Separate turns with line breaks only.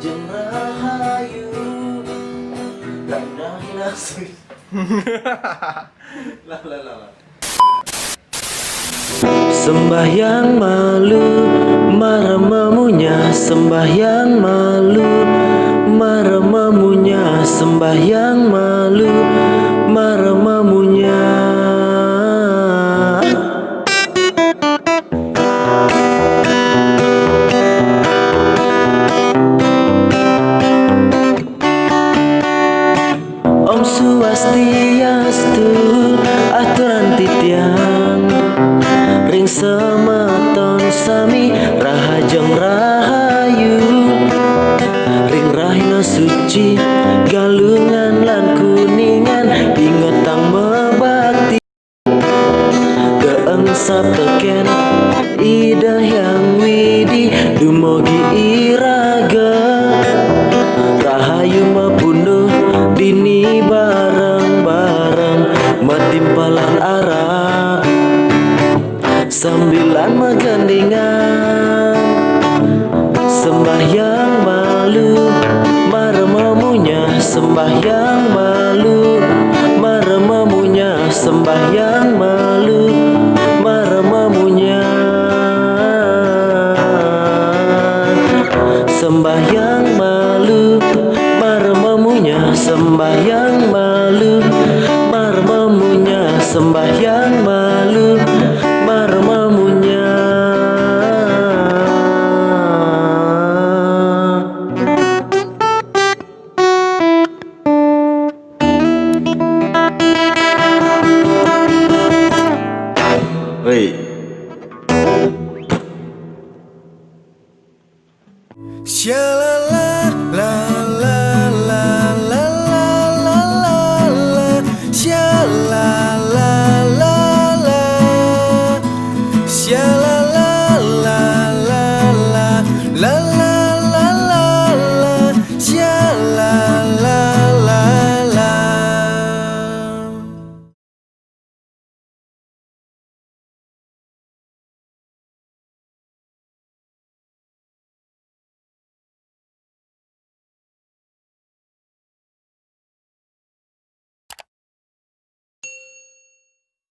Rahajeng rahayu Randahi nasi. Lah. Sembahyang malu maramamunya, sembahyang malu maramamunya, sembahyang malu maramamunya. Om Swastiastu aturan titiang ring semeton sami rahajeng rahayu ring rahina suci galungan lan kuningan ingetang mebakti geeng sapeken ida yang widi dumogi iraga rahayu mapunuh dini bareng-bareng matimpalan arah sambilan megandingan sembahyang malu maramamunya, sembahyang malu maramamunya, sembahyang malu maramamunya, sembahyang malu maramamunya, sembahyang malu maramamunya, sembahyang malu maramamunya. Woi.
Sialan